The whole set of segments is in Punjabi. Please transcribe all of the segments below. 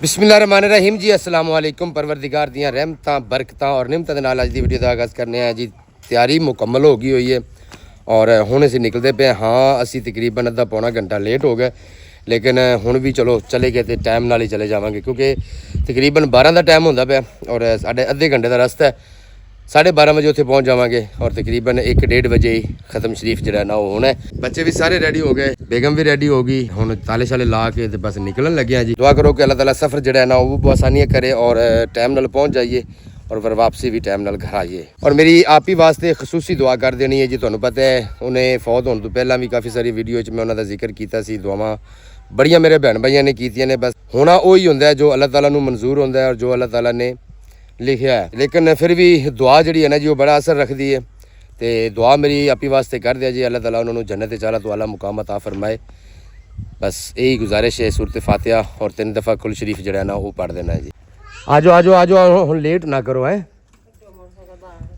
बिस्मिल्लाहिर्रहमानिर्रहीम जी अस्सलाम वालेकुम। परवरदिगार दियां रहमतां बरकतां और निमतां दे नाल अज दी वीडियो दा आगाज़ करने हैं जी। तैयारी मुकम्मल हो गई हुई है और हुण असीं निकलदे पे। हाँ असीं तकरीबन अद्धा पौना घंटा लेट हो गए, लेकिन हुण भी चलो चले गए तो टाइम नाल ही चले जावांगे क्योंकि तकरीबन 12 का टाइम होंदा पिया और साढ़े अद्धे घंटे का रस्ता है। 12:30 बजे उत्थे पहुँच जावांगे और तकरीबन 1-1:30 बजे ही ख़त्म शरीफ जो ना वो होना है। बच्चे भी सारे रेडी हो गए, बेगम भी रेडी हो गई। हुण ताले शाले ला के तो बस निकलन लगे हैं जी। दुआ करो कि अल्लाह ताला सफ़र जो है ना वो आसानियाँ करे और टाइम नाल पहुँच जाइए और फिर वापसी भी टाइम नाल घर आइए। और मेरी आप ही वास्ते खसूसी दुआ कर देनी है जी। तुहानूं पता है उन्हें फौत होने तो पहला भी काफ़ी सारी वीडियो मैं उन्होंने जिक्र किया सी। दुआवां बड़ियां मेरे भैन भाइयों ने कीतियां ने, बस होना वही होंदा है जो अल्लाह ताला नूं मंजूर होंदा है और जो अल्लाह ताला ने लिखा है। लेकिन फिर भी दुआ जी है ना जी वो बड़ा असर रखती है। तो दुआ मेरी आपी वास्ते कर दिया जी, अल्लाह ताला उन्होंने जन्नत चाला तो आला मुकाम अता फरमाए। बस यही गुजारिश है। सूरत फातिहा और 3 दफ़ा कुल शरीफ जो है ना वो पढ़ देना है जी। आ जाओ आ जाओ आ जाओ, हम लेट ना करो है।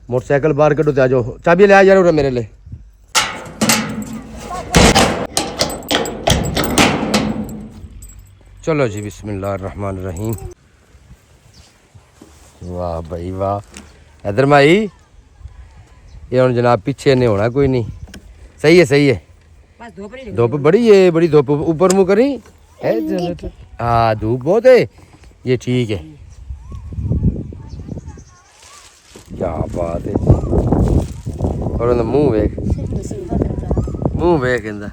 मोटरसाइकिल बाहर कढ़ो तो आ जाओ। चाबी ले आ यार मेरे लिए। चलो जी बिस्मिल्लाहिर्रहमानिर्रहीम। वाह भाई वाह। इधर माई ये हम जनाब पीछे ने होना कोई नहीं। सही है सही है। धूप बड़ी है, बड़ी धूप ऊपर मुँह करी है। हाँ धूप बहुत है, ये ठीक है। क्या बात है। और मुँह वेख, मुँह वेख इंदा।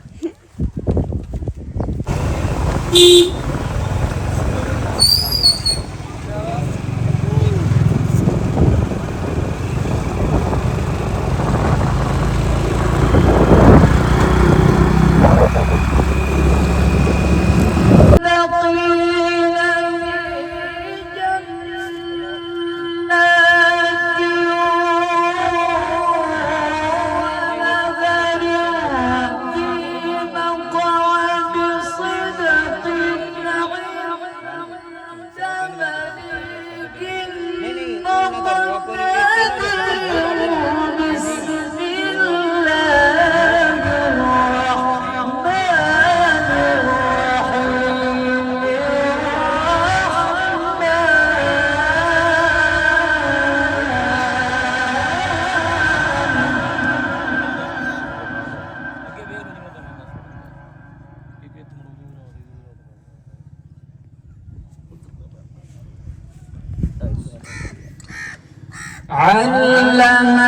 علم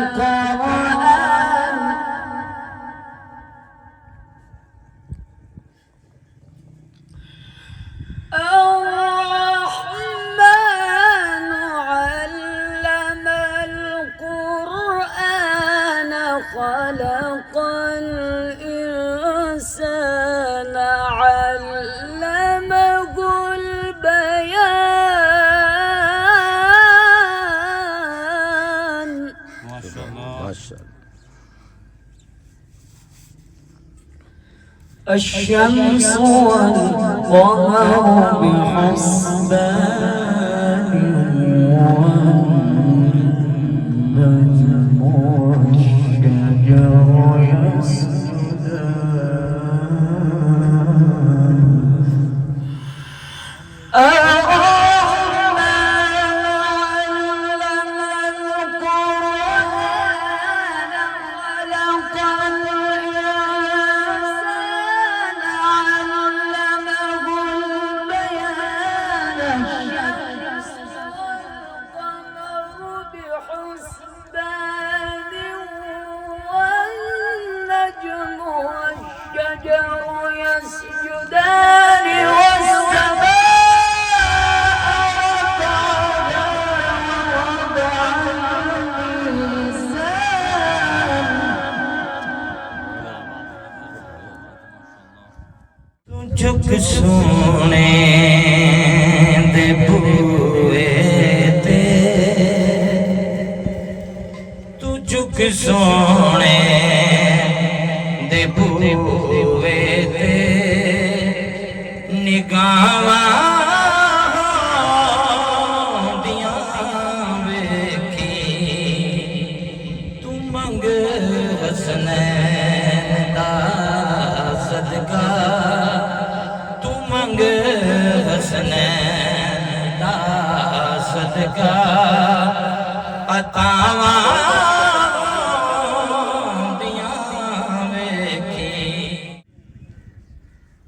القرآن الرحمن علم القرآن خلق الإنسان علمه البيان. ما شاء الله ما شاء الله. الشمس والقمر بحسبان والنجم والشجر يسجدان. يسجدان والسماء صدقہ عطاواں دیاں ویکھی۔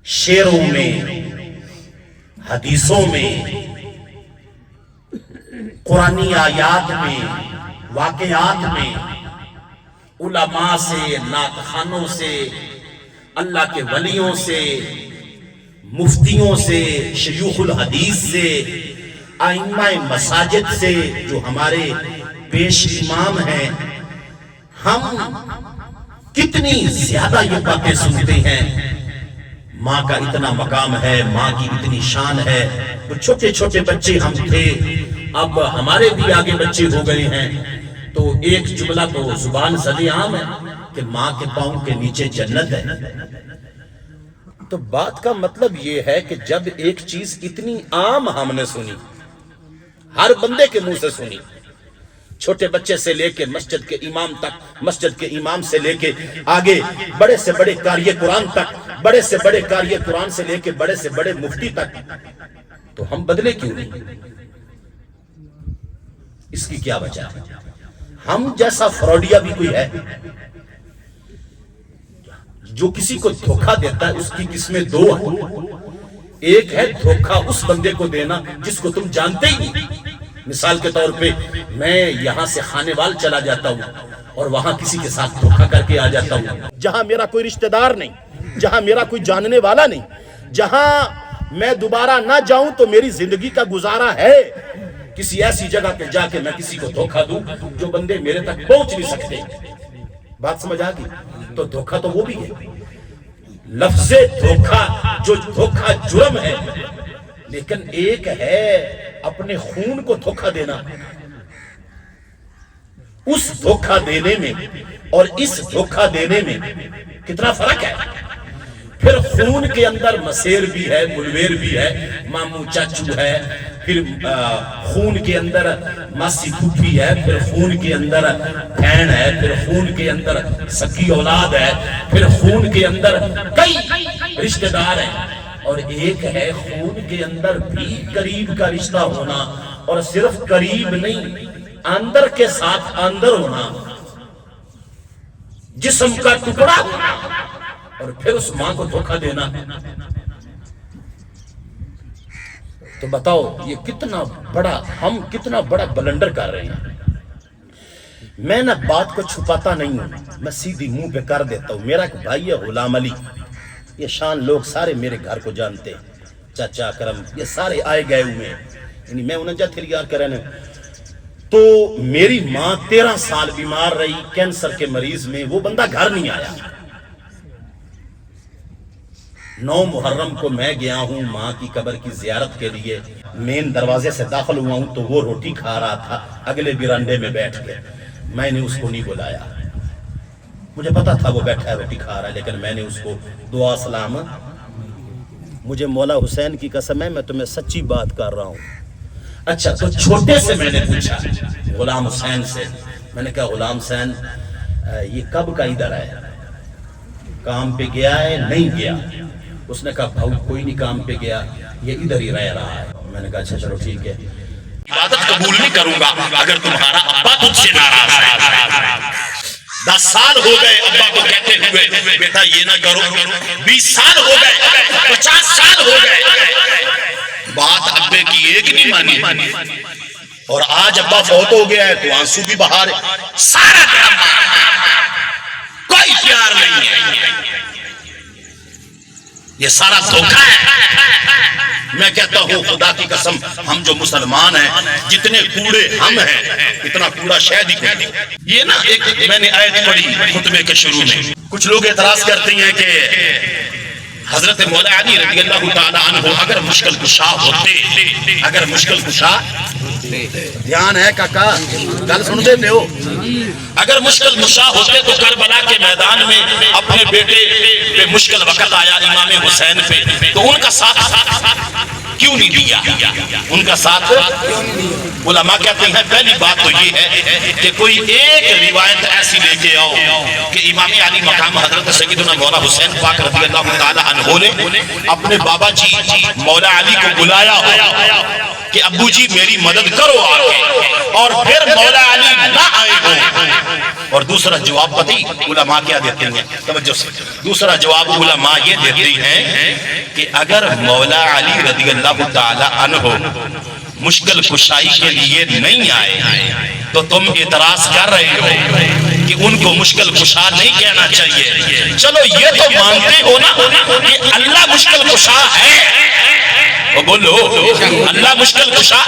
شعروں میں، حدیثوں میں، قرآنی آیات میں، واقعات میں، علماء سے، نعت خوانوں سے، اللہ کے ولیوں سے، مفتیوں سے، شیوخ الحدیث سے، ائمہ مساجد سے، جو ہمارے پیش امام ہیں، ہم کتنی زیادہ یہ باتیں سنتے ہیں۔ ماں کا اتنا مقام ہے، ماں کی اتنی شان ہے۔ تو چھوٹے چھوٹے بچے ہم تھے، اب ہمارے بھی آگے بچے ہو گئے ہیں، تو ایک جملہ تو زبان زد عام ہے کہ ماں کے پاؤں کے نیچے جنت ہے۔ تو بات کا مطلب یہ ہے کہ جب ایک چیز اتنی عام ہم نے سنی، ہر بندے کے منہ سے سنی، چھوٹے بچے سے لے کے مسجد کے امام تک، مسجد کے امام سے لے کے آگے بڑے سے بڑے قاری قرآن تک، بڑے سے بڑے قاری قرآن سے لے کے بڑے سے بڑے مفتی تک، تو ہم بدلے کیوں نہیں؟ اس کی کیا وجہ ہے؟ ہم جیسا فراڈیا بھی کوئی ہے؟ جو کسی کو دھوکہ دیتا ہے اس کی قسمیں دو ہیں۔ ایک ہے دھوکہ اس بندے کو دینا جس کو تم جانتے ہی نہیں۔ مثال کے طور پہ میں یہاں سے خانے وال چلا جاتا ہوں اور وہاں کسی کے ساتھ دھوکہ کر کے آ جاتا ہوں، جہاں میرا کوئی رشتہ دار نہیں، جہاں میرا کوئی جاننے والا نہیں، جہاں میں دوبارہ نہ جاؤں تو میری زندگی کا گزارا ہے۔ کسی ایسی جگہ پہ جا کے میں کسی کو دھوکہ دوں جو بندے میرے تک پہنچ نہیں سکتے۔ بات سمجھ آ گئی؟ تو دھوکہ تو وہ بھی ہے، لفظ دھوکہ جو دھوکہ جرم ہے، لیکن ایک ہے اپنے خون کو دھوکہ دینا۔ اس دھوکہ دینے میں اور اس دھوکہ دینے میں کتنا فرق ہے۔ پھر خون کے اندر مسیر بھی ہے، ملویر بھی ہے، ماموں چاچو ہے، پھر خون کے اندر ماسی پھوپھی ہے، پھر خون کے اندر بہن ہے، پھر خون کے اندر سکی اولاد ہے، پھر خون کے اندر کئی رشتہ دار ہیں، اور ایک ہے خون کے اندر بھی قریب کا رشتہ ہونا، اور صرف قریب نہیں، اندر کے ساتھ اندر ہونا، جسم کا ٹکڑا ہونا، اور پھر اس ماں کو دھوکہ دینا۔ تو بتاؤ یہ کتنا بڑا، ہم کتنا بڑا بلنڈر کر رہے ہیں۔ میں نہ بات کو چھپاتا نہیں ہوں، میں سیدھی منہ پہ کر دیتا ہوں۔ میرا ایک بھائی ہے غلام علی، یہ شان لوگ سارے میرے گھر کو جانتے ہیں، چاچا کرم یہ سارے آئے گئے ہوئے ہیں، یعنی میں انہیں جا تھیریار کرنے۔ تو میری ماں 13 سال بیمار رہی کینسر کے مریض میں، وہ بندہ گھر نہیں آیا۔ 9 محرم کو میں گیا ہوں ماں کی قبر کی زیارت کے لیے، مین دروازے سے داخل ہوا ہوں تو وہ روٹی کھا رہا تھا اگلے برانڈے میں بیٹھ کے، میں نے اس کو نہیں بلایا، مجھے پتا تھا وہ بیٹھا ہے روٹی کھا رہا ہے، لیکن میں نے اس کو دعا سلام، مجھے مولا حسین کی قسم ہے میں تمہیں سچی بات کر رہا ہوں۔ اچھا تو چھوٹے سے میں نے پوچھا غلام حسین سے، میں نے کہا غلام حسین یہ کب کا ادھر ہے، کام پہ گیا ہے نہیں گیا؟ اس نے کہا بھاؤ کوئی نہیں کام پہ گیا، یہ ادھر ہی رہ رہا ہے۔ میں نے کہا اچھا چلو ٹھیک ہے، عبادت قبول نہیں کروں گا اگر تمہارا ابا تجھ سے ناراض ہے۔ 10 سال ہو گئے ابا کو کہتے ہوئے بیٹا یہ نہ کرو، 20 سال ہو گئے، 50 سال ہو گئے، بات ابے کی ایک نہیں مانی، اور آج ابا فوت ہو گیا ہے تو آنسو بھی بہا رہے، سارا ڈرامہ، کوئی پیار نہیں ہے، یہ سارا دھوکہ ہے۔ میں کہتا ہوں خدا کی قسم ہم جو مسلمان ہیں جتنے کوڑے ہم ہیں اتنا کوڑا شاید ہی کوئی نہیں۔ یہ نا ایک میں نے آیت پڑھی خطبے کے شروع میں، کچھ لوگ اعتراض کرتے ہیں کہ حضرت مولا علی رضی اللہ تعالیٰ عنہ اگر مشکل کشا ہوتے، اگر مشکل کشا، دھیان ہے کاکا گل سن دیتے ہو، اگر مشکل کشا ہوتے تو کربلا کے میدان میں اپنے بیٹے پہ مشکل وقت آیا امام حسین پہ تو ان کا ساتھ کیوں نہیں دیا؟ ان کا ساتھ علماء کہتے ہیں پہلی بات تو یہ ہے کہ کوئی ایک روایت ایسی لے کے آؤ کہ امام علی مقام حضرت سیدنا مولا حسین پاک رضی اللہ تعالی عنہ نے اپنے بابا جی مولا علی کو بلایا ہو کہ ابو جی میری مدد کرو آگے، اور پھر مولا علی نہ آئے ہوں۔ اور دوسرا جواب پتہ علماء کیا دیتے ہیں، توجہ سے، دوسرا جواب علماء یہ دیتے ہیں کہ اگر مولا علی رضی اللہ تعالی عنہ مشکل کشائی کے لیے نہیں آئے تو تم اعتراض کر رہے ہو کہ ان کو مشکل کشا نہیں کہنا چاہیے۔ چلو یہ تو مانتے ہو نا کہ اللہ مشکل کشا ہے، وہ بولو اللہ مشکل کشا،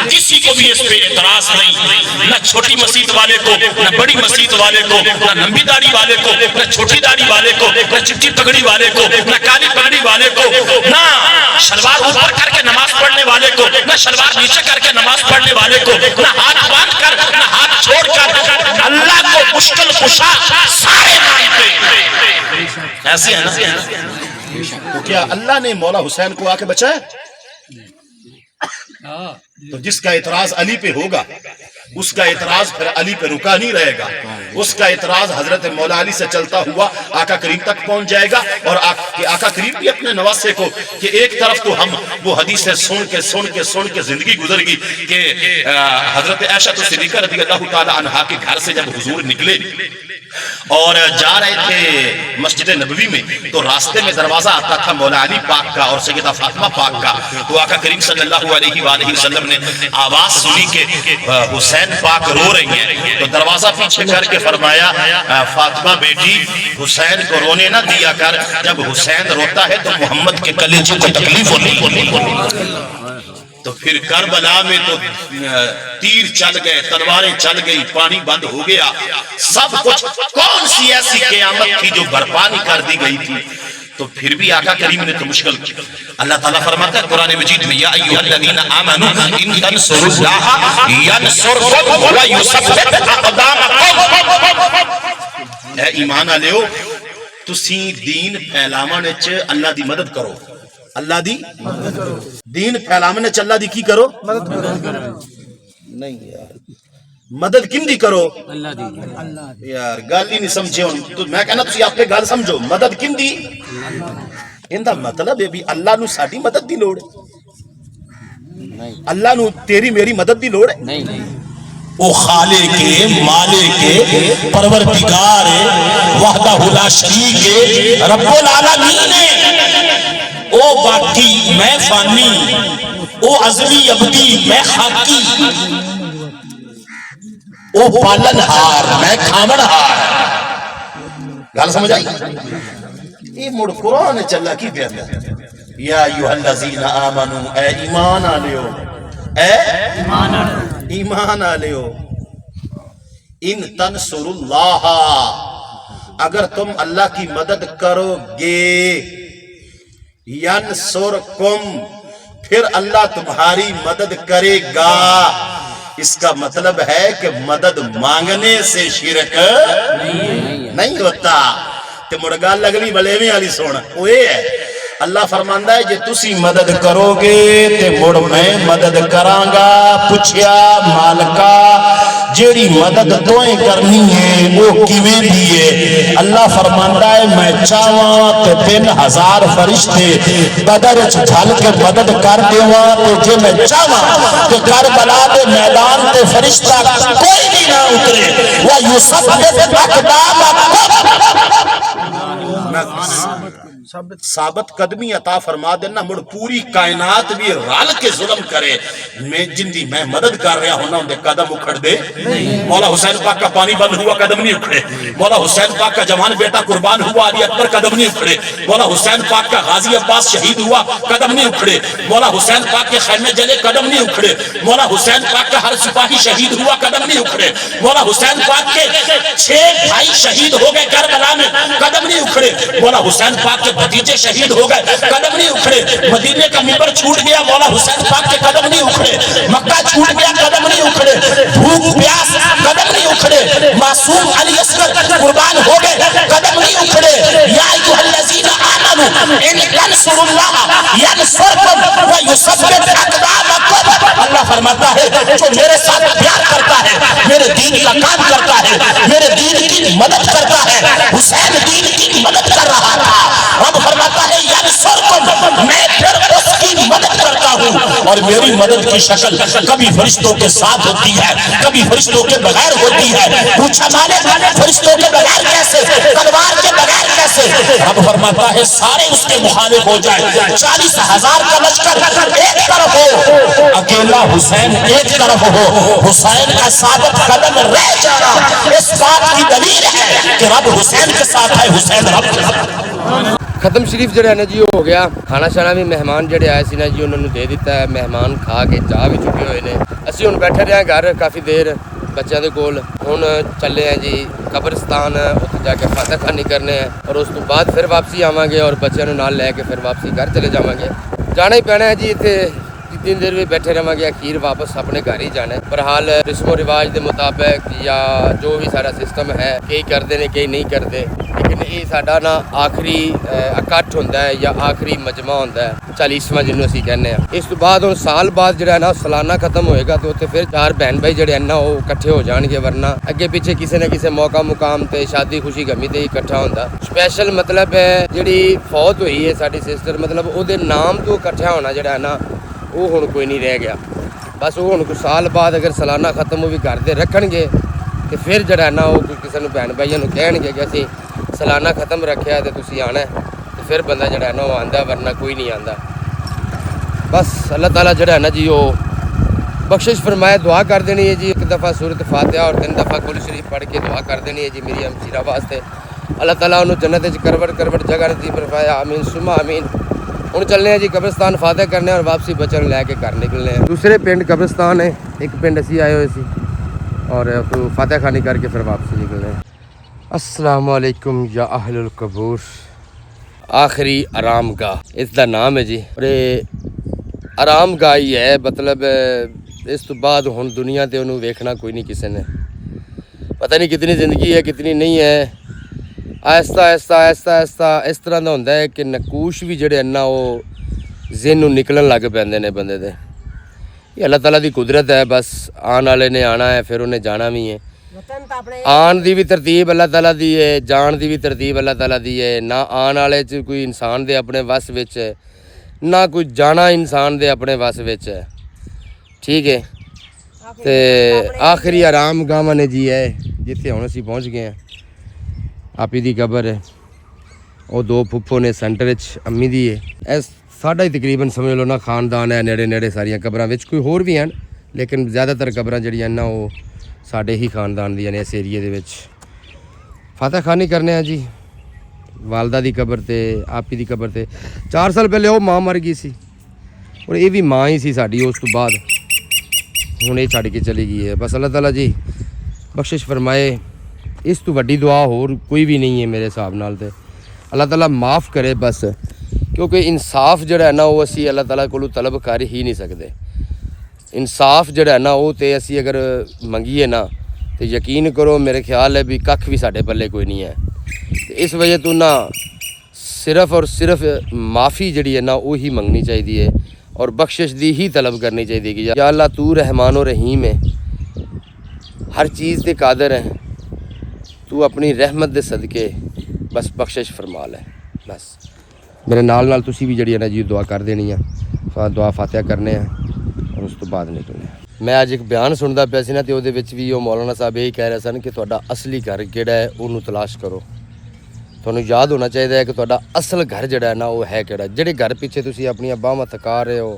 کسی کو بھی اس پہ اعتراض نہیں، نہ چھوٹی مسجد والے کو، نہ بڑی مسجد والے کو، نہ لمبی داڑھی والے کو، نہ چھوٹی داڑھی والے کو، نہ چٹی پگڑی والے کو، نہ کالی پگڑی والے کو، نہ شلوار اوپر کر کے نماز پڑھنے والے کو، نہ شلوار نیچے کر کے نماز پڑھنے والے کو، نہ ہاتھ باندھ کر، نہ ہاتھ چھوڑ کر، اللہ کو مشکل کشا سارے مانتے ہیں۔ ایسی ہے نا؟ تو کیا اللہ نے مولا حسین کو آ کے بچایا؟ تو جس کا اعتراض علی پہ ہوگا اس کا اعتراض پھر علی پہ رکا نہیں رہے گا، اس کا اعتراض حضرت مولا علی سے چلتا ہوا آقا کریم تک پہنچ جائے گا، اور آقا کریم بھی اپنے نواسے کو کہ ایک طرف تو ہم وہ حدیثیں سن کے زندگی گزر گئی کہ حضرت عائشہ صدیقہ رضی اللہ تعالی عنہا کے گھر سے جب حضور نکلے اور جا رہے تھے مسجد نبوی میں تو راستے میں دروازہ آتا تھا مولا علی پاک کا اور سیدہ فاطمہ پاک کا، تو آقا کریم صلی اللہ علیہ وآلہ وسلم نے آواز سنی کہ حسین پاک رو رہی ہیں، تو دروازہ پیچھے کر کے فرمایا فاطمہ بیٹی حسین کو رونے نہ دیا کر، جب حسین روتا ہے تو محمد کے کلیجے کو تکلیف ہوتی۔ تو پھر کربلا میں تو تیر چل گئے، تلواریں چل گئی، پانی بند ہو گیا، سب کچھ، کون سی ایسی قیامت تھی جو برپا نہیں کر دی گئی تھی؟ تو پھر بھی آقا کریم نے تو مشکل کی۔ اللہ تعالیٰ فرماتا ہے قرآن مجید میں یا ایھا الذین آمنوا ان تنصروا اللہ ینصرکم ویثبت اقدامکم۔ اے ایمان والےو تسی دین پھیلاون وچ اللہ دی مدد کرو، اللہ دی دین پھیلاون وچ اللہ دی کی کرو؟ نہیں یار، مدد کن دی کرو؟ اللہ دی۔ یار گل ہی نہیں سمجھے ہن، تو میں کہنا تسی آپ پہ گل سمجھو، مدد کن دی؟ ان دا مطلب ہے بھی اللہ نو ساڈی مدد دی لوڑ ہے، اللہ نو تیری میری مدد دی لوڑ ہے؟ نہیں، او خالق کے، مالک کے، پروردگار ہے، وحدہ لا شریک ہے، رب العالمین ہے، او باقی میں فانی، او ازلی ابدی میں خاکی، او پالن ہار میں کھامن ہار۔ گل سمجھ آئی؟ یہ مڑ قرآن چلا کی پیدا یا ایھا الذین آمنوا، اے ایمان آلیو، اے ایمان آلیو، ان تنصر اللہ، اگر تم اللہ کی مدد کرو گے، ینصرکم، پھر اللہ تمہاری مدد کرے گا۔ اس کا مطلب ہے کہ مدد مانگنے سے شرک نہیں ہوتا۔ تے مڑگا لگنی بلے میں علی سونا وہ یہ ہے، اللہ فرماندا ہے جے تسی مدد کرو گے تے مڑ میں مدد کراں گا۔ پوچھیا مالکا جیڑی مدد توئیں کرنی ہے وہ کیویں دی ہے؟ اللہ فرماندا ہے میں چاہواں تے 3000 فرشتے بدر وچ ڈھل کے مدد کر دیواں، تے جے میں چاہواں تے کربلا دے میدان تے فرشتہ کوئی بھی نہ اترے، وَيُثَبِّتُ أَقْدَامَكُمْ، ثابت قدمی عطا فرما دینا، مڑ پوری کائنات بھی رل کے ظلم کرے، میں جن دی میں مدد کر رہا ہونا ان دے قدم اکھڑ دے۔ مولا حسین پاک کا پانی بند ہوا قدم نہیں اکھڑے، مولا حسین پاک کا جوان بیٹا قربان ہوا علی اکبر قدم نہیں اکھڑے، مولا حسین پاک کا غازی عباس شہید ہوا قدم نہیں اکھڑے، مولا حسین پاک کے خیمے جلے قدم نہیں اکھڑے، مولا حسین پاک کا ہر سپاہی شہید ہوا قدم نہیں اکھڑے، مولا حسین پاک کے 6 بھائی شہید ہو گئے کربلا میں قدم نہیں اکھڑے، مولا حسین پاک کے بھتیجے شہید ہو گئے قدم نہیں اکھڑے، مدینے کا منبر چھوٹ گیا مولا حسین پاک کے قدم نہیں اکھڑے، مکہ چھوٹ گیا قدم نہیں اکھڑے، بھوک پیاس قدم نہیں اکھڑے، معصوم علی اصغر قربان ہو گئے قدم نہیں اکھڑے۔ یا ایھا الذین آمنوا ان تنصروا اللہ ینصرکم ویثبت اقدامکم۔ اللہ فرماتا ہے جو میرے ساتھ پیار کرتا ہے، میرے دین کا کام کرتا ہے، میرے دین کی مدد کرتا ہے، حسین دین کی مدد کر رہا تھا، رب فرماتا ہے ینصرکم، میں پھر اس کی مدد کرتا ہوں، और मेरी मदद की शक्ल कभी फरिश्तों के साथ होती है, कभी फरिश्तों के बगैर होती है। पूछा मालिक फरिश्तों के बगैर कैसे, तलवार के बगैर कैसे? रब फरमाता है सारे उसके मुखालिफ हो जाए, 40,000 का लश्कर एक तरफ हो, अकेला हुसैन एक तरफ हो, हुसैन का साबित कदम रह जाना इस बात की दलील है कि रब हुसैन के साथ है, हुसैन रब के साथ। ਖਤਮ ਸ਼ਰੀਫ ਜਿਹੜਾ ਨਾ ਜੀ ਉਹ ਹੋ ਗਿਆ। ਖਾਣਾ ਸ਼ਾਣਾ ਵੀ ਮਹਿਮਾਨ ਜਿਹੜੇ ਆਏ ਸੀ ਨਾ ਜੀ ਉਹਨਾਂ ਨੂੰ ਦੇ ਦਿੱਤਾ ਹੈ। ਮਹਿਮਾਨ ਖਾ ਕੇ ਜਾ ਵੀ ਚੁੱਕੇ ਹੋਏ ਨੇ। ਅਸੀਂ ਹੁਣ ਬੈਠੇ ਰਹੇ ਘਰ ਕਾਫੀ ਦੇਰ ਬੱਚਿਆਂ ਦੇ ਕੋਲ। ਹੁਣ ਚੱਲੇ ਆ ਜੀ ਕਬਰਸਤਾਨ, ਉੱਥੇ ਜਾ ਕੇ ਫਾਤਿਹਾਖਾਨੀ ਕਰਨੇ ਆ ਔਰ ਉਸ ਤੋਂ ਬਾਅਦ ਫਿਰ ਵਾਪਸੀ ਆਵਾਂਗੇ ਔਰ ਬੱਚਿਆਂ ਨੂੰ ਨਾਲ ਲੈ ਕੇ ਫਿਰ ਵਾਪਸੀ ਘਰ ਚਲੇ ਜਾਵਾਂਗੇ। ਜਾਣਾ ਹੀ ਪੈਣਾ ਹੈ ਜੀ, ਇੱਥੇ जितनी देर भी बैठे रहेंगे अखीर वापस अपने घर ही जाना है। पर हाल रस्मो रिवाज के मुताबिक या जो भी सारा सिस्टम है कई करते हैं कई नहीं करते, लेकिन ये साडा ना आखिरी इकट्ठ होंदा है या आखिरी मजमा होंदा है 40वां जिन्हों असीं कहने हैं। इस तो बाद हुण साल बाद जिहड़ा ना सालाना खत्म होएगा तो उत्थे फिर 4 बहन भाई जिहड़े ना वो इकट्ठे हो जाणगे, वरना अगे पीछे किसी न किसी मौका मुकाम ते शादी खुशी गमी ते इकट्ठा होंदा। स्पैशल मतलब है जिहड़ी फौत हुई है साडी सिस्टर, मतलब उहदे नाम तो इकट्ठा होना जिहड़ा है ना वो हुण कोई नहीं रह गया। बस वो हुण कुछ साल बाद अगर सालाना खत्म वो भी घर दे रखणगे तो फिर जिहड़ा ना वो किसी नूं भैन भाइयों नूं कहणगे कि असीं सालाना खत्म रखिया तो तुसीं आना है, तो फिर बंदा जिहड़ा ना वो आंदा, वरना कोई नहीं आंदा। बस अल्लाह ताला जिहड़ा ना जी वो बख्शिश फरमाए। दुआ कर देनी है जी, एक दफ़ा सूरत फातिहा और 3 दफ़ा कुल शरीफ पढ़ के दुआ कर देनी है जी मेरी हमशीरा वास्ते। अल्लाह ताला उन्होंने जन्नत च करवट जगह नसीब फरमाए, आमीन सुमा आमीन। ਹੁਣ ਚੱਲਨੇ ਆ ਜੀ ਕਬਰਸਤਾਨ ਫਾਤਿਹ ਕਰਨੇ ਔਰ ਵਾਪਸੀ ਬੱਚਿਆਂ ਨੂੰ ਲੈ ਕੇ ਘਰ ਨਿਕਲਨੇ ਆ। ਦੂਸਰੇ ਪਿੰਡ ਕਬਰਸਤਾਨ ਹੈ, ਇੱਕ ਪਿੰਡ ਅਸੀਂ ਆਏ ਹੋਏ ਸੀ ਔਰ ਉੱਥੋਂ ਫਾਤਿਹ ਖਾਨੀ ਕਰਕੇ ਫਿਰ ਵਾਪਸੀ ਨਿਕਲਨੇ ਆ। अस्सलाम वालेकुम या अहलुल कबूर, आखिरी आराम गाह इस दा नाम है जी। और आराम गाह ही है, मतलब इस तो बाद हुण दुनिया ते उन्होंने वेखना कोई नहीं किसी ने, पता नहीं कितनी ज़िंदगी है कितनी नहीं है। आहिस्ता आहिस्ता आहिस्ता आहिस्ता इस तरह का होंदा है कि नकूश भी जिहड़े ना वो ज़हन नूं निकलन लग पैंदे ने बंदे दे। ये अल्लाह ताला दी कुदरत है, बस आने वाले ने आना है फिर उन्हें जाना भी है। आन दी भी तरतीब अल्लाह ताला दी है, जान दी भी तरतीब अल्लाह ताला दी है। ना आन वाले च कोई इंसान दे अपने वस विच है, ना कोई जाना इंसान दे अपने वस विच है, ठीक है। ते आखिरी आराम गाह ने जी है जिथे हुण असीं पहुँच गए हैं। आपी दी कबर है, वो 2 फुफ्फो ने सेंटर च अम्मी दी है। इस साडा ही तकरीबन समझ लो ना खानदान है, नेड़े नेड़े सारियां कबरां विच कोई होर भी हैं, लेकिन ज़्यादातर कबरां जिहड़ियां ना वो साडे ही खानदान दियां ने इस एरिए दे विच। फातह खानी करने हैं जी वालदा दी कबर ते आपी दी कबर ते। 4 साल पहले वो माँ मर गई सी और ये भी माँ ही सी साडी, उस तो बाद हुण ये छड्ड के चली गई है। बस अल्लाह ताला जी बख्शिश फरमाए, इस तो वड्डी दुआ होर कोई भी नहीं है मेरे हिसाब नाल। ते अल्लाह ताला माफ़ करे बस, क्योंकि इंसाफ जिहड़ा है ना वो असी अल्लाह ताला कोलों तलब कर ही नहीं सकते। इंसाफ जिहड़ा है ना वो तो असी अगर मंगीए ना तो यकीन करो मेरे ख्याल है भी कख भी साडे पल्ले कोई नहीं है। ते इस वजह तो ना सिर्फ और सिर्फ माफ़ी जिहड़ी है ना वो ही मंगनी चाहिए है और बख्शिश दी ही तलब करनी चाहिए कि या अल्लाह तू रहमान और रहीम है, हर चीज़ ते कादर है, तू अपनी रहमत दे सदके बस बख्शिश फरमा ले। बस मेरे नाल तुसी भी जिहड़ी है ना जी दुआ कर देनी है, दुआ फातिहा करने हैं और उस तो बाद निकलने। मैं अज एक बयान सुनता पिया सी ना तो उहदे विच भी वो मौलाना साहब यही कह रहे सन कि तुहाडा असली घर किहड़ा है उहनूं तलाश करो। तुहानूं याद होना चाहिए है कि तुहाडा असल घर जिहड़ा है ना वो है किहड़ा। जिहड़े घर पिछे तुसी अपनी बाहां थका रहे हो,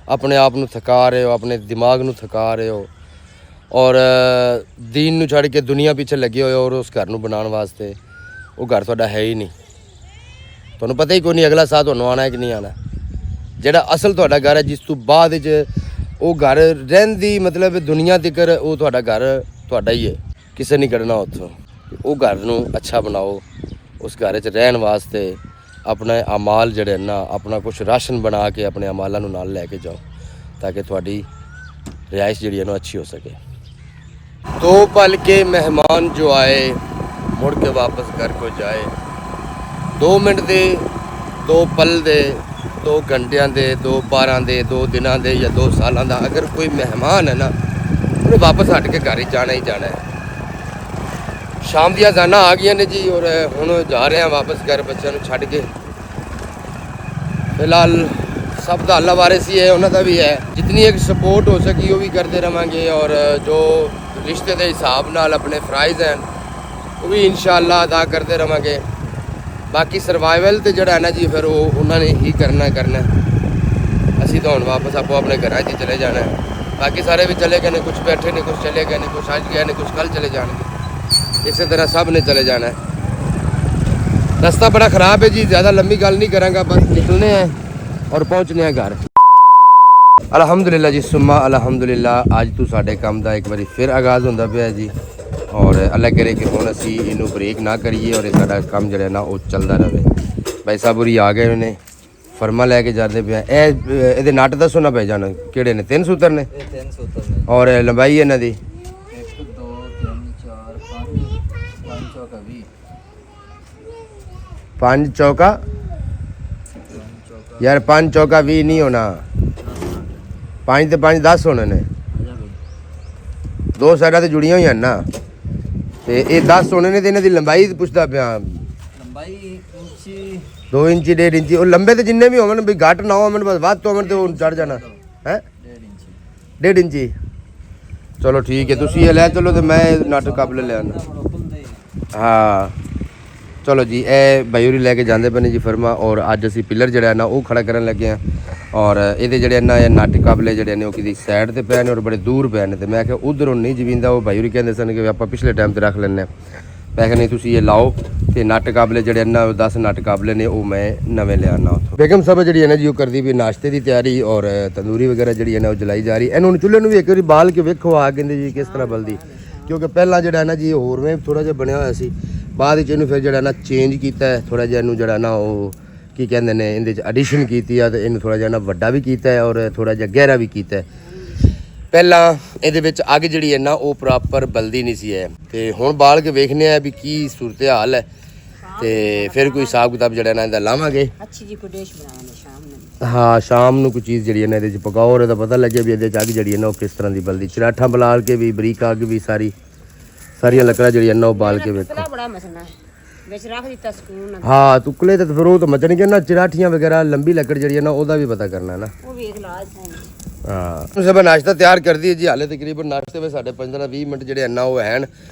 अपने आप नूं थका रहे हो, अपने दिमाग नूं थका रहे हो और दीन नूं छड़ के दुनिया पीछे लगे हुए और उस घर नूं बनाने वास्ते, वो घर तुहाडा है ही नहीं। तुहानूं पता ही कोई नहीं अगला साल तुहानूं आना है कि नहीं आना। जिहड़ा असल तुहाडा घर है जिस तो बाद वो घर रहिंदी मतलब दुनिया तिकर वो तुहाडा घर तुहाडा ही है, किसे नहीं कढ़ना उत्थों। वो घर नूं अच्छा बनाओ, उस घर च रहन वास्ते अपने अमाल जिहड़े ना अपना कुछ राशन बना के अपने अमालां नूं नाल लैके जाओ ताकि तुहाडी रिहाइश जिहड़ी है ना अच्छी हो सके। 2 पल के मेहमान जो आए मुड़ के वापस घर को जाए। 2 मिनट दे 2 पल दे 2 घंटियां दे 2 12 दे 2 दिनां दे या 2 सालां दा अगर कोई मेहमान है ना उन्हें वापस हट के घर ही जाना है। शाम दी अज़ानां आ गई ने जी और हुण जा रहे हैं वापस घर बच्चों नूं छड्ड के। फिलहाल ਸਭ ਦਾ ਅੱਲਾ ਵਾਰਿਸ ਹੀ ਹੈ, ਉਹਨਾਂ ਦਾ ਵੀ ਹੈ। ਜਿੰਨੀ ਇੱਕ ਸਪੋਰਟ ਹੋ ਸਕੀ ਉਹ ਵੀ ਕਰਦੇ ਰਵਾਂਗੇ, ਔਰ ਜੋ ਰਿਸ਼ਤੇ ਦੇ ਹਿਸਾਬ ਨਾਲ ਆਪਣੇ ਫਰਾਈਜ਼ ਹਨ ਉਹ ਵੀ ਇਨਸ਼ਾਅੱਲਾ ਅਦਾ ਕਰਦੇ ਰਵਾਂਗੇ। ਬਾਕੀ ਸਰਵਾਈਵਲ ਤੇ ਜਿਹੜਾ ਹੈ ਨਾ ਜੀ ਫਿਰ ਉਹ ਉਹਨਾਂ ਨੇ ਹੀ ਕਰਨਾ। ਅਸੀਂ ਤਾਂ ਹੁਣ ਵਾਪਸ ਆਪੋ ਆਪਣੇ ਘਰਾਂ 'ਚ ਚਲੇ ਜਾਣਾ ਹੈ। ਬਾਕੀ ਸਾਰੇ ਵੀ ਚਲੇ ਗਏ ਨੇ, ਕੁਝ ਬੈਠੇ ਨੇ, ਕੁਝ ਚਲੇ ਗਏ ਨੇ, ਕੁਝ ਅੱਜ ਗਏ ਨੇ, ਕੁਝ ਕੱਲ ਚਲੇ ਜਾਣਗੇ। ਇਸੇ ਤਰ੍ਹਾਂ ਸਭ ਨੇ ਚਲੇ ਜਾਣਾ ਹੈ। ਰਸਤਾ ਬੜਾ ख़राब है जी, ज़्यादा लंबी गल नहीं करांगा, बस निकलने हैं और पहुँचने हैं घर। अलहमदुलिल्लाह जी, सुम्मा अलहमदुलिल्लाह। अज तो साढ़े काम का एक बार फिर आगाज़ होंदा पिया जी, और अल्लाह करे कि हुण असीं इनू ब्रेक ना करिए और साडा काम जिहड़ा ना वो चलदा रहे। भाई साहब होरी आ गए ने, फर्मा लैके जाते पे। ये नट दसो ना भाई जान, किहड़े ने? 3 सूत्र ने और लंबाई इन्हां दी 1 2 3 4 5 चौका 20 5 चौका यार 5 चौका 20 नहीं होना, 5 ते 5 10 होने ने। दो साइडां ते जुड़ियां होईयां ना, ते ये 10 होने ने। ते इन्हां दी लंबाई पुछदा पिया। लंबाई इंची 2 इंची 1.5 इंची। ਉਹ ਲੰਬੇ ਤੇ ਜਿੰਨੇ ਵੀ ਹੋਵਣ ਵੀ ਘੱਟ ਨਾ ਹੋਵਣ, ਬਸ ਵੱਧ ਤੋਂ ਹੋਵਣ ਤੇ ਉਹ ਚੜ ਜਾਣਾ ਹੈ 1.5 इंची 1.5 ਇੰਚੀ। ਚਲੋ ਠੀਕ ਹੈ, ਤੁਸੀਂ ਇਹ ਲੈ ਚਲੋ ਤੇ ਮੈਂ ਨਟ ਕਾਬਲੇ ਲੈ ਆਉਣਾ। ਹਾਂ ਚਲੋ ਜੀ, ਇਹ ਬਾਈ ਹੋਰੀ ਲੈ ਕੇ ਜਾਂਦੇ ਪਏ ਨੇ ਜੀ ਫਰਮਾ। ਔਰ ਅੱਜ ਅਸੀਂ ਪਿਲਰ ਜਿਹੜਾ ਨਾ ਉਹ ਖੜਾ ਕਰਨ ਲੱਗੇ ਹਾਂ, ਔਰ ਇਹਦੇ ਜਿਹੜੇ ਨਾ ਇਹ ਨਟ ਕਾਬਲੇ ਜਿਹੜੇ ਨੇ ਉਹ ਕਿਦੀ ਸਾਈਡ ਤੇ ਪਏ ਨੇ ਔਰ ਬੜੇ ਦੂਰ ਪਏ ਨੇ। ਤੇ ਮੈਂ ਕਿਹਾ ਉਧਰੋਂ ਨਹੀਂ ਜਵੀਂਦਾ। ਉਹ ਬਾਈ ਹੋਰੀ ਕਹਿੰਦੇ ਸਨ ਕਿ ਆਪਾਂ ਪਿਛਲੇ ਟਾਈਮ ਤੇ ਰੱਖ ਲੈਂਦੇ ਹਾਂ। ਮੈਂ ਕਿਹਾ ਨਹੀਂ, ਤੁਸੀਂ ਇਹ ਲਾਓ ਤੇ ਨਟ ਕਾਬਲੇ ਜਿਹੜੇ ਨਾ 10 ਨਟ ਕਾਬਲੇ ਨੇ ਉਹ ਮੈਂ ਨਵੇਂ ਲਿਆਣਾ ਉੱਥੋਂ। ਬੇਗਮ ਸਾਹਿਬ ਜਿਹੜੀ ਹੈ ਨਾ ਜੀ ਉਹ ਕਰਦੀ ਵੀ ਨਾਸ਼ਤੇ ਦੀ ਤਿਆਰੀ, ਔਰ ਤੰਦੂਰੀ ਵਗੈਰਾ ਜਿਹੜੀ ਹੈ ਨਾ ਉਹ ਜਲਾਈ ਜਾ ਰਹੀ। ਇਹਨੂੰ ਚੁੱਲ੍ਹੇ ਨੂੰ ਵੀ ਇੱਕ ਵਾਰੀ ਬਾਲ ਕੇ ਵੇਖੋ ਆ ਕਹਿੰਦੇ ਜੀ ਕਿਸ ਤਰ੍ਹਾਂ ਬਲਦੀ, ਕਿਉਂਕਿ ਪਹਿਲਾਂ ਜਿਹੜਾ ਨਾ ਜੀ ਹੋਰ ਮੈਂ ਥੋੜਾ ਜਿਹਾ ਬਣਿਆ ਹੋਇਆ ਸੀ, ਬਾਅਦ ਵਿੱਚ ਇਹਨੂੰ ਫਿਰ ਜਿਹੜਾ ਨਾ ਚੇਂਜ ਕੀਤਾ ਹੈ ਥੋੜਾ ਜਿਹਾ। ਇਹਨੂੰ ਜਿਹੜਾ ਨਾ ਉਹ ਕੀ ਕਹਿੰਦੇ ਨੇ ਇਹਦੇ 'ਚ ਐਡੀਸ਼ਨ ਕੀਤੀ ਆ, ਤੇ ਇਹਨੂੰ ਥੋੜਾ ਜਿਹਾ ਨਾ ਵੱਡਾ ਵੀ ਕੀਤਾ ਹੈ ਔਰ ਥੋੜਾ ਜਿਹਾ ਗਹਿਰਾ ਵੀ ਕੀਤਾ ਹੈ। ਪਹਿਲਾਂ ਇਹਦੇ ਵਿੱਚ ਅੱਗ ਜਿਹੜੀ ਹੈ ਨਾ ਉਹ ਪ੍ਰੋਪਰ ਬਲਦੀ ਨਹੀਂ ਸੀ ਹੈ, ਤੇ ਹੁਣ ਬਾਲ ਕੇ ਵੇਖਨੇ ਆ ਵੀ ਕੀ ਸੂਰਤ ਹਾਲ ਹੈ, ਤੇ ਫਿਰ ਕੋਈ ਹਿਸਾਬ ਕਿਤਾਬ ਜਿਹੜਾ ਨਾ ਇਹਦਾ ਲਾਵਾਂਗੇ। ਅੱਛੀ ਜੀ ਕੋਈ ਡਿਸ਼ ਬਣਾਵਾਂਗੇ ਸ਼ਾਮ ਨੂੰ। ਹਾਂ ਸ਼ਾਮ ਨੂੰ ਕੋਈ ਚੀਜ਼ ਜਿਹੜੀ ਹੈ ਨਾ ਇਹਦੇ 'ਚ ਪਕਾਓ, ਔਰ ਇਹਦਾ ਪਤਾ ਲੱਗੇ ਵੀ ਇਹਦੇ 'ਚ ਅੱਗ ਜਿਹੜੀ ਹੈ ਨਾ ਉਹ ਕਿਸ ਤਰ੍ਹਾਂ ਦੀ ਬਲਦੀ। ਚਰਾਠਾਂ ਬਲਾਲ ਕੇ ਵੀ, ਬਰੀਕ ਅੱਗ ਵੀ, ਸਾਰੀਆਂ ਲੱਕੜਾਂ ਜਿਹੜੀਆਂ ਨਾ ਉਹ ਬਾਲ ਕੇ ਵੇਖੋ। ਬੜਾ ਮਸਣਾ ਹੈ ਵਿੱਚ ਰੱਖ ਦਿੱਤਾ ਸਕੂਨ ਨਾਲ। ਹਾਂ ਤੁਕਲੇ ਤੇ ਫਿਰ ਉਹ ਤਾਂ ਮਚਣਗੇ ਨਾ। ਚਰਾਠੀਆਂ ਵਗੈਰਾ ਲੰਬੀ ਲੱਕੜ ਜਿਹੜੀ ਹੈ ਨਾ ਉਹਦਾ ਵੀ ਪਤਾ ਕਰਨਾ ਨਾ। ਉਹ ਵੀ ਇੱਕ ਲਾਜ ਹੈ। ਹਾਂ ਸਭ ਨਾਸ਼ਤਾ ਤਿਆਰ ਕਰ ਦਈਏ ਜੀ। ਹਾਲੇ ਤਕਰੀਬਨ ਨਾਸ਼ਤੇ ਵਿੱਚ ਸਾਡੇ 15-20 ਮਿੰਟ ਜਿਹੜੇ ਨਾ ਉਹ ਹਨ।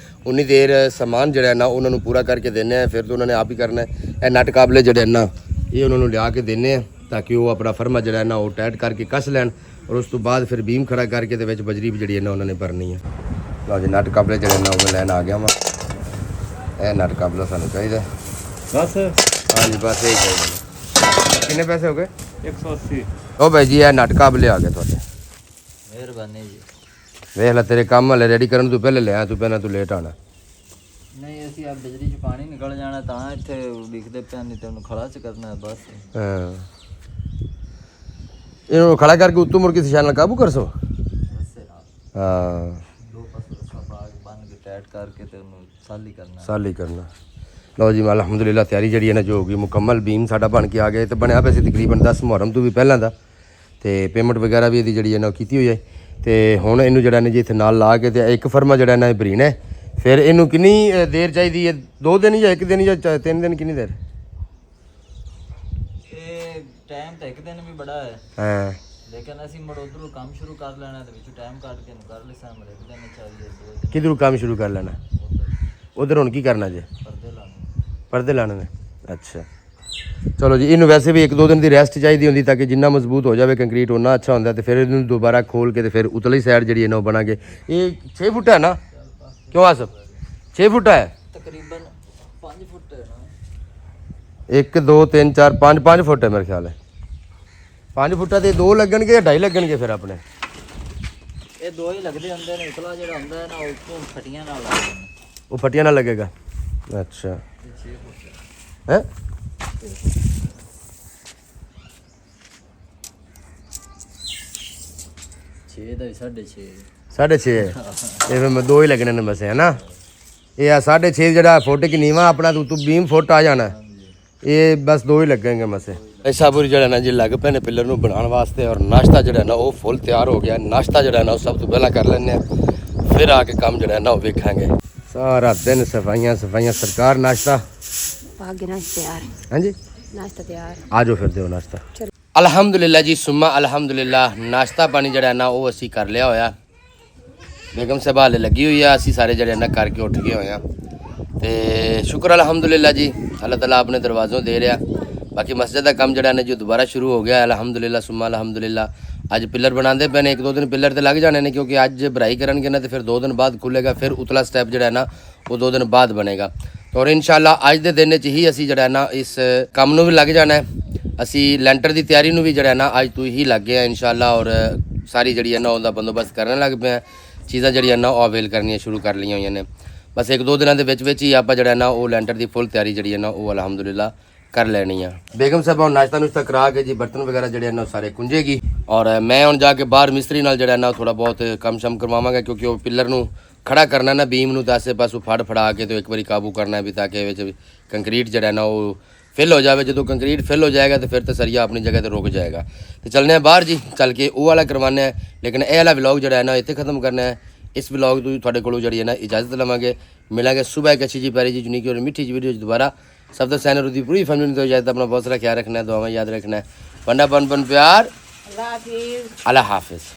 ਉਨੀ ਦੇਰ ਸਮਾਨ ਜਿਹੜਾ ਨਾ ਉਹਨਾਂ ਨੂੰ ਪੂਰਾ ਕਰਕੇ ਦਿੰਦੇ ਆ, ਫਿਰ ਤਾਂ ਉਹਨਾਂ ਨੇ ਆਪ ਹੀ ਕਰਨਾ ਹੈ। ਇਹ ਨਟ ਕਾਬਲੇ ਜਿਹੜੇ ਨਾ ਇਹ ਉਹਨਾਂ ਨੂੰ ਲਿਆ ਕੇ ਦਿੰਦੇ ਆ ਤਾਂ ਕਿ ਉਹ ਆਪਣਾ ਫਰਮਾ ਜਿਹੜਾ ਨਾ ਉਹ ਟਾਈਟ ਕਰਕੇ ਕੱਸ ਲੈਣ, ਔਰ ਉਸ ਤੋਂ ਬਾਅਦ ਫਿਰ ਬੀਮ ਖੜਾ ਕਰਕੇ ਦੇ ਵਿੱਚ ਬਜਰੀ ਵੀ ਜਿਹੜੀ ਹੈ ਨਾ ਉਹਨਾਂ ਨੇ ਭਰਨੀ ਹੈ। ਲਓ ਜੀ ਨਟ ਕਾਬਲੇ ਜਿਹੜੇ ਨਾ ਉਹ ਲੈਣ ਆ ਗਿਆ ਵਾ। ਇਹ ਨਟ ਕਾਬਲਾ ਸਾਨੂੰ ਚਾਹੀਦਾ बस ਹਾਂਜੀ, ਬਸ ਇਹ ਚਾਹੀਦਾ। ਕਿੰਨੇ ਪੈਸੇ ਹੋ ਗਏ? 180 ਉਹ ਭਾਈ ਜੀ ਇਹ ਨਟ ਕਾਬਲੇ ਆ ਗਏ ਤੁਹਾਡੇ। मेहरबानी जी। ਵੇਖ ਲੈ ਤੇਰੇ ਕੰਮ ਹਲੇ ਰੈਡੀ ਕਰਨ ਤੋਂ ਪਹਿਲੇ ਲਿਆ ਤੂੰ, ਪਹਿਲਾਂ ਤੂੰ ਲੇਟ ਆਣਾ। नहीं ਅਸੀਂ ਆ ਬਿਜਲੀ ਚ ਪਾਣੀ ਨਿਕਲ ਜਾਣਾ ਤਾਂ ਇੱਥੇ ਲਿਖਦੇ ਪਏ ਨਹੀਂ ਤੇ ਉਹਨੂੰ ਖੜਾ ਚ ਕਰਨਾ ਹੈ ਬਸ। ਹਾਂ ਇਹਨੂੰ ਖੜਾ ਕਰਕੇ ਉੱਤੋਂ ਮੁੜ ਕੇ ਸਿਸ਼ਾਨ ਨਾਲ ਕਾਬੂ ਕਰ ਸੋ। ਹਾਂ ਦੋ ਪਾਸੇ ਸਫਾ ਬੰਨ ਕੇ ਟਾਈਟ ਕਰਕੇ ਤੇ ਉਹਨੂੰ ਸਾਲੀ ਕਰਨਾ। ਸਾਲੀ ਕਰਨਾ। ਲਓ ਜੀ ਅਲਹਮਦੁਲਿਲਾ ਤਿਆਰੀ ਜਿਹੜੀ ਹੈ ਨਾ ਜੋ ਹੋ ਗਈ ਮੁਕੰਮਲ। ਬੀਮ ਸਾਡਾ ਬਣ ਕੇ ਆ ਗਿਆ ਤੇ ਬਣਿਆ ਪਿਆ ਸੀ ਤਕਰੀਬਨ 10 ਮੁਹਰਮ ਤੋਂ ਵੀ ਪਹਿਲਾਂ ਦਾ, ਤੇ ਪੇਮੈਂਟ ਵਗੈਰਾ ਵੀ ਇਹਦੀ ਜਿਹੜੀ ਹੈ ਨਾ ਕੀਤੀ ਹੋਈ ਹੈ। ਤੇ ਹੁਣ ਇਹਨੂੰ ਜਿਹੜਾ ਨੇ ਜੀ ਇੱਥੇ ਨਾਲ ਲਾ ਕੇ ਤੇ ਇੱਕ ਫਰਮਾ ਜਿਹੜਾ ਨਾ ਬਰੀਨ ਹੈ। ਫਿਰ ਇਹਨੂੰ ਕਿੰਨੀ ਦੇਰ ਚਾਹੀਦੀ ਹੈ? 2 ਦਿਨ ਜਾਂ 1 ਦਿਨ ਜਾਂ 3 ਦਿਨ? ਕਿੰਨੀ ਦੇਰ? ਇਹ ਟਾਈਮ ਤਾਂ ਇੱਕ ਦਿਨ ਵੀ ਬੜਾ ਹੈ, ਹਾਂ ਲੇਕਿਨ ਅਸੀਂ ਮੁੜ ਉਧਰੋਂ ਕੰਮ ਸ਼ੁਰੂ ਕਰ ਲੈਣਾ ਤੇ ਵਿੱਚੋਂ ਟਾਈਮ ਕੱਢ ਕੇ ਨੂੰ ਕਰ ਲਿਆ ਮਰੇ ਇੱਕ ਦਿਨ ਚਾਹੀਏ 2 ਦਿਨ ਕਿਧਰੋਂ ਕੰਮ ਸ਼ੁਰੂ ਕਰ ਲੈਣਾ? ਉਧਰ ਹੁਣ ਕੀ ਕਰਨਾ ਜੇ? ਪਰਦੇ ਲਾਣੇ। ਪਰਦੇ ਲਾਣੇ ਨੇ। ਅੱਛਾ ਚਲੋ ਜੀ, ਇਹਨੂੰ ਵੈਸੇ ਵੀ 1-2 ਦਿਨ ਦੀ ਰੈਸਟ ਚਾਹੀਦੀ ਹੁੰਦੀ ਤਾਂ ਕਿ ਜਿੰਨਾ ਮਜ਼ਬੂਤ ਹੋ ਜਾਵੇ ਕੰਕਰੀਟ ਉਨਾ ਅੱਛਾ ਹੁੰਦਾ। ਤੇ ਫਿਰ ਇਹਨੂੰ ਦੁਬਾਰਾ ਖੋਲ ਕੇ ਤੇ ਫਿਰ ਉਤਲੀ ਸਾਈਡ ਜਿਹੜੀ ਹੈ ਨਾ ਉਹ ਬਣਾਗੇ। ਇਹ 6 ਫੁੱਟ ਹੈ ਨਾ? ਕਿਉਂ ਆਸਫ 6 ਫੁੱਟ ਹੈ? ਤਕਰੀਬਨ 5 ਫੁੱਟ ਹੈ ਨਾ। 1 2 3 4 5 ਫੁੱਟ ਹੈ ਮੇਰੇ ਖਿਆਲ ਹੈ। 5 ਫੁੱਟਾਂ ਦੇ 2 ਲੱਗਣਗੇ ਜਾਂ 2.5 ਲੱਗਣਗੇ ਫਿਰ ਆਪਣੇ? ਇਹ 2 ਹੀ ਲੱਗਦੇ ਹੁੰਦੇ ਨੇ। ਉਤਲਾ ਜਿਹੜਾ ਹੁੰਦਾ ਹੈ ਨਾ ਉਹ ਉੱਤੋਂ ਫਟੀਆਂ ਨਾਲ ਲੱਗਦੇ ਨੇ। ਉਹ ਫਟੀਆਂ ਨਾਲ ਲੱਗੇਗਾ। ਅੱਛਾ 6 ਫੁੱਟ ਹੈ। ਛੇ ਦਾ ਵੀ 6.5 6.5 ਇਹ ਫਿਰ ਮੈਂ 2 ਹੀ ਲੱਗਣੇ ਨੇ ਬਸ ਹੈ ਨਾ। ਇਹ ਆ 6.5 ਜਿਹੜਾ ਫੁੱਟ ਕਿ ਨੀਵਾ ਆਪਣਾ ਤੂੰ ਬੀਮ ਫੁੱਟ ਆ ਜਾਣਾ। ਇਹ ਬਸ 2 ਹੀ ਲੱਗਣਗੇ ਮਸੇ। ਐਸਾ ਬੁਰੀ ਜਿਹੜਾ ਨਾ ਜੀ ਲੱਗ ਪਏ ਨੇ ਪਿੱਲਰ ਨੂੰ ਬਣਾਉਣ ਵਾਸਤੇ, ਔਰ ਨਾਸ਼ਤਾ ਜਿਹੜਾ ਨਾ ਉਹ ਫੁੱਲ ਤਿਆਰ ਹੋ ਗਿਆ। ਨਾਸ਼ਤਾ ਜਿਹੜਾ ਨਾ ਉਹ ਸਭ ਤੋਂ ਪਹਿਲਾਂ ਕਰ ਲੈਂਦੇ ਆ, ਫਿਰ ਆ ਕੇ ਕੰਮ ਜਿਹੜਾ ਨਾ ਉਹ ਵੇਖਾਂਗੇ। ਸਾਰਾ ਦਿਨ ਸਫਾਈਆਂ ਸਰਕਾਰ। ਨਾਸ਼ਤਾ ਭਾਗ ਨਾਸ਼ਤਾ ਤਿਆਰ। ਹਾਂਜੀ ਨਾਸ਼ਤਾ ਤਿਆਰ। ਆ ਜਾਓ ਫਿਰ ਦਿਓ ਨਾਸ਼ਤਾ। ਅਲਹਮਦੁਲਿਲਾ ਜੀ ਸੁਮਾ ਅਲਹਮਦੁਲਿਲਾ ਨਾਸ਼ਤਾ ਪਾਣੀ ਜਿਹੜਾ ਨਾ ਉਹ ਅਸੀਂ ਕਰ ਲਿਆ ਹੋਇਆ ਬੇਗਮ ਸਾਹਿਬਾ ਹਾਲੇ ਲੱਗੀ ਹੋਈ ਆ ਅਸੀਂ ਸਾਰੇ ਜਿਹੜੇ ਨਾ ਕਰਕੇ ਉੱਠ ਗਏ ਹੋਏ ਆ ਤੇ ਸ਼ੁਕਰ ਅਲਹਮਦੁਲਿਲਾ ਜੀ ਅੱਲਾਹ ਤਾਲਾ ਆਪਣੇ ਦਰਵਾਜ਼ੋਂ ਦੇ ਰਿਹਾ ਬਾਕੀ ਮਸਜਿਦ ਦਾ ਕੰਮ ਜਿਹੜਾ ਨੇ ਜੋ ਦੁਬਾਰਾ ਸ਼ੁਰੂ ਹੋ ਗਿਆ ਅਲਹਮਦੁਲਿਲਾ ਸੁਮਾ ਅਲਹਮਦੁਲਿਲਾ ਅੱਜ ਪਿੱਲਰ ਬਣਾਉਂਦੇ ਪਏ ਨੇ 1-2 ਦਿਨ ਪਿੱਲਰ ਤੇ ਲੱਗ ਜਾਣੇ ਨੇ ਕਿਉਂਕਿ ਅੱਜ ਭਰਾਈ ਕਰਨਗੇ ਨਾ ਤੇ ਫਿਰ 2 ਦਿਨ ਬਾਅਦ ਖੁੱਲੇਗਾ ਫਿਰ ਉਤਲਾ ਸਟੈਪ ਜਿਹੜਾ ਨਾ ਉਹ 2 ਦਿਨ ਬਾਅਦ ਬਣੇਗਾ ਔਰ ਇਨਸ਼ਾਅੱਲਾ ਅੱਜ ਦੇ ਦਿਨ 'ਚ ਹੀ ਅਸੀਂ ਜਿਹੜਾ ਨਾ ਇਸ ਕੰਮ ਨੂੰ ਵੀ ਲੱਗ ਜਾਣਾ ਹੈ ਅਸੀਂ ਲੈਂਟਰ ਦੀ ਤਿਆਰੀ ਨੂੰ ਵੀ ਜਿਹੜਾ ਨਾ ਅੱਜ ਤੋਂ ਹੀ ਲੱਗ ਗਏ ਆ ਇਨਸ਼ਾਅੱਲਾ ਔਰ ਸਾਰੀ ਜਿਹੜੀ ਹੈ ਨਾ ਉਹਦਾ ਬੰਦੋਬਸਤ ਕਰਨ ਲੱਗ ਪਏ ਆ ਚੀਜ਼ਾਂ ਜਿਹੜੀਆਂ ਨਾ ਉਹ ਅਵੇਲ ਕਰਨੀਆਂ ਸ਼ੁਰੂ ਕਰ ਲਈਆਂ ਹੋਈਆਂ ਨੇ ਬਸ 1-2 ਦਿਨਾਂ ਦੇ ਵਿੱਚ ਹੀ ਆਪਾਂ ਜਿਹੜਾ ਨਾ ਉਹ ਲੈਂਟਰ ਦੀ ਫੁੱਲ ਤਿਆਰੀ ਜਿਹੜੀ ਹੈ ਨਾ ਉਹ ਅਲਹਮਦੁਲਿਲਾ ਕਰ ਲੈਣੀ ਆ ਬੇਗਮ ਸਾਹਿਬਾ ਨਾਸ਼ਤਾ ਨੁਸ਼ਤਾ ਕਰਾ ਕੇ ਜੀ ਬਰਤਨ ਵਗੈਰਾ ਜਿਹੜੇ ਨਾ ਸਾਰੇ ਕੁੰਜੇਗੀ ਔਰ ਮੈਂ ਹੁਣ ਜਾ ਕੇ ਬਾਹਰ ਮਿਸਤਰੀ ਨਾਲ ਜਿਹੜਾ ਨਾ ਥੋੜਾ ਬਹੁਤ ਕੰਮ ਸ਼ਮ ਕਰਵਾਵਾਂਗਾ ਕਿਉਂਕਿ ਉਹ ਪਿੱਲਰ ਨੂੰ ਖੜਾ ਕਰਨਾ ਨਾ ਬੀਮ ਨੂੰ ਤਾਂ ਆਸੇ ਪਾਸੋਂ ਫੜਾ ਕੇ ਤੇ ਇੱਕ ਵਾਰੀ ਕਾਬੂ ਕਰਨਾ ਵੀ ਤਾਂ ਕਿ ਵਿੱਚ ਕੰਕਰੀਟ ਜਿਹੜਾ ਨਾ ਉਹ ਫਿਲ ਹੋ ਜਾਵੇ ਜਦੋਂ ਕੰਕਰੀਟ ਫਿਲ ਹੋ ਜਾਏਗਾ ਤੇ ਫਿਰ ਤਾਂ ਸਰੀਆ ਆਪਣੀ ਜਗ੍ਹਾ ਤੇ ਰੁਕ ਜਾਏਗਾ ਤੇ ਚੱਲਨੇ ਆ ਬਾਹਰ ਜੀ ਚੱਲ ਕੇ ਉਹ ਵਾਲਾ ਕਰਵਾਉਣਾ ਹੈ ਲੇਕਿਨ ਇਹ ਵਾਲਾ ਵਲੌਗ ਜਿਹੜਾ ਹੈ ਨਾ ਇੱਥੇ ਖਤਮ ਕਰਨਾ ਹੈ ਇਸ ਵਲੌਗ ਤੋਂ ਤੁਹਾਡੇ ਕੋਲੋਂ ਜਿਹੜੀ ਹੈ ਨਾ ਇਜਾਜ਼ਤ ਲਵਾਂਗੇ ਮਿਲਾਂਗੇ ਸਵੇਰ ਇੱਕ ਅੱਛੀ ਜੀ ਪਿਆਰੀ ਜੀ ਯੂਨੀਕ ਔਰ ਮਿੱਠੀ ਜੀ ਵੀਡੀਓ ਦੁਬਾਰਾ ਸਭ ਤੋਂ ਸੈਨਰ ਦੀ ਪੂਰੀ ਫੈਮਿਲੀ ਨੂੰ ਇਜਾਜ਼ਤ ਆਪਣਾ ਬਹੁਤ ਸਾਰਾ ਖਿਆਲ ਰੱਖਣਾ ਹੈ ਦੁਆਵਾਂ ਯਾਦ ਰੱਖਣਾ ਹੈ ਬੰਦਾ ਬਨ ਪਿਆਰ अल्लाह हाफिज़ अल्लाह हाफिज़